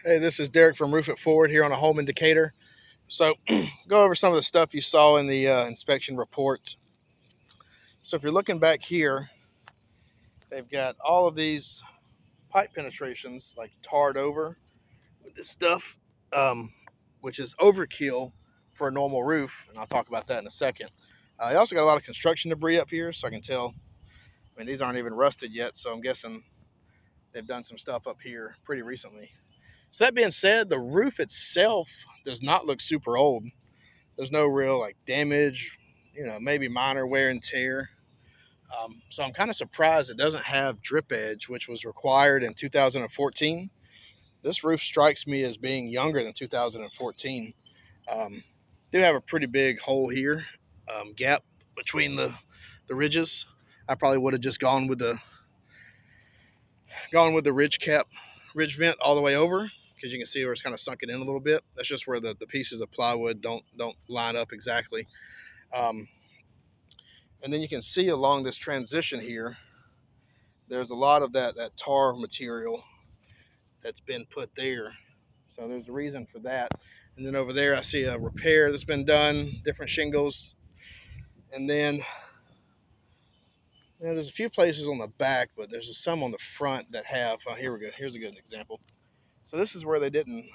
Hey, this is Derek from Roof It Forward here on a home in Decatur. So, go over some of the stuff you saw in the inspection report. So, if you're looking back here, they've got all of these pipe penetrations like tarred over with this stuff, um, which is overkill for a normal roof, and I'll talk about that in a second. You also got a lot of construction debris up here, so I can tell. I mean, these aren't even rusted yet, so I'm guessing they've done some stuff up here pretty recently. So that being said, the roof itself does not look super old. There's no real like damage, maybe minor wear and tear. So I'm kind of surprised it doesn't have drip edge, which was required in 2014. This roof strikes me as being younger than 2014. Do have a pretty big hole here, gap between the ridges. I probably would have just gone with the ridge vent all the way over, because you can see where it's kind of sunken in a little bit. That's just where the pieces of plywood don't line up exactly. Um, and then you can see along this transition here, there's a lot of that tar material that's been put there. So there's a reason for that. And then over there, I see a repair that's been done, different shingles. And then there's a few places on the back, but there's some on the front that have. Here we go. Here's a good example. So this is where they didn't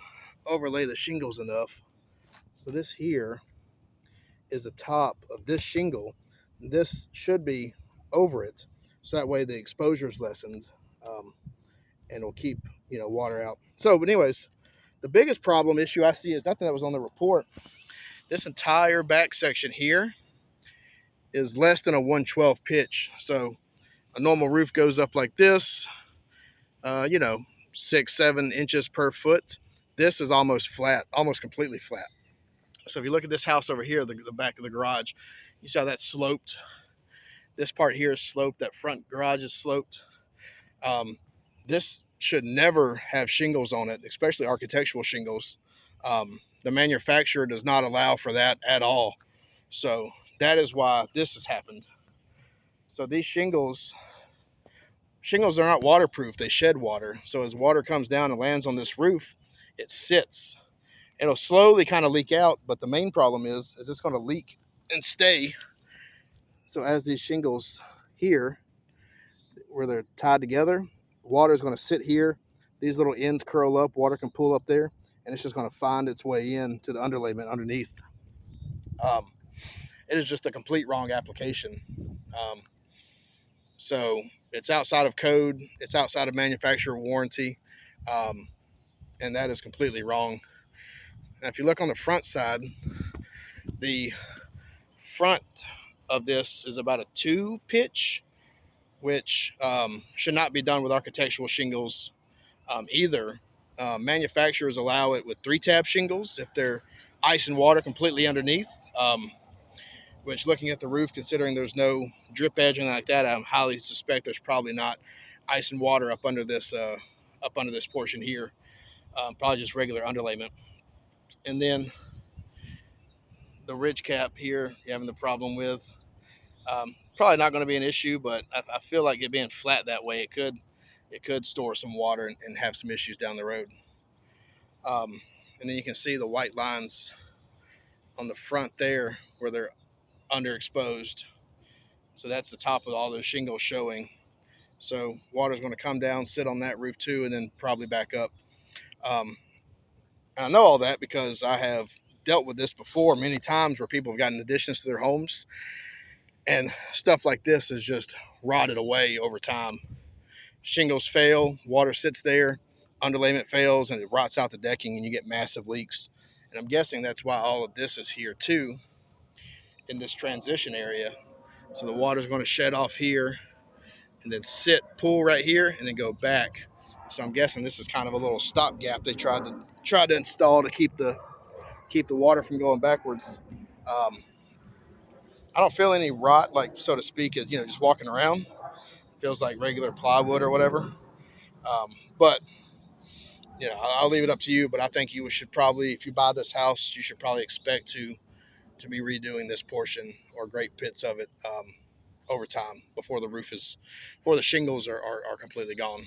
overlay the shingles enough. So this here is the top of this shingle. This should be over it, so that way the exposure is lessened, and it'll keep water out. So, but anyways, the biggest problem issue I see is nothing that was on the report. This entire back section here is less than a 1/12 pitch. So a normal roof goes up like this, uh, you know, 6-7 inches per foot. This is almost flat, almost completely flat. So if you look at this house over here, the back of the garage, you see how that's sloped. This part here is sloped. That front garage is sloped. This should never have shingles on it, especially architectural shingles. The manufacturer does not allow for that at all. So that is why this has happened. So these shingles are not waterproof. They shed water. So as water comes down and lands on this roof, it sits. It'll slowly kind of leak out, but the main problem is it's going to leak and stay. So as these shingles here, where they're tied together, water is going to sit here. These little ends curl up, water can pool up there, and it's just going to find its way in to the underlayment underneath. Um, it is just a complete wrong application. So it's outside of code, it's outside of manufacturer warranty, and that is completely wrong. Now, if you look on the front side, the front of this is about a 2 pitch, which should not be done with architectural shingles either. Manufacturers allow it with 3-tab shingles if they're ice and water completely underneath. Which, looking at the roof, considering there's no drip edge and like that, I highly suspect there's probably not ice and water up under this portion here. Probably just regular underlayment. And then the ridge cap here, you're having the problem with. Probably not going to be an issue, but I feel like it being flat that way, it could store some water and have some issues down the road. And then you can see the white lines on the front there where they're underexposed. So that's the top of all those shingles showing. So water's going to come down, sit on that roof too, and then probably back up. And I know all that because I have dealt with this before many times, where people have gotten additions to their homes, and stuff like this is just rotted away over time. Shingles fail, water sits there, underlayment fails, and it rots out the decking, and you get massive leaks. And I'm guessing that's why all of this is here too, in this transition area. So the water's going to shed off here and then pool right here, and then go back. So I'm guessing this is kind of a little stopgap they tried to install to keep the water from going backwards. I don't feel any rot, like, so to speak, as just walking around. It feels like regular plywood or whatever. But I'll leave it up to you. But I think you should probably, if you buy this house, you should probably expect to be redoing this portion or great bits of it over time before the shingles are completely gone.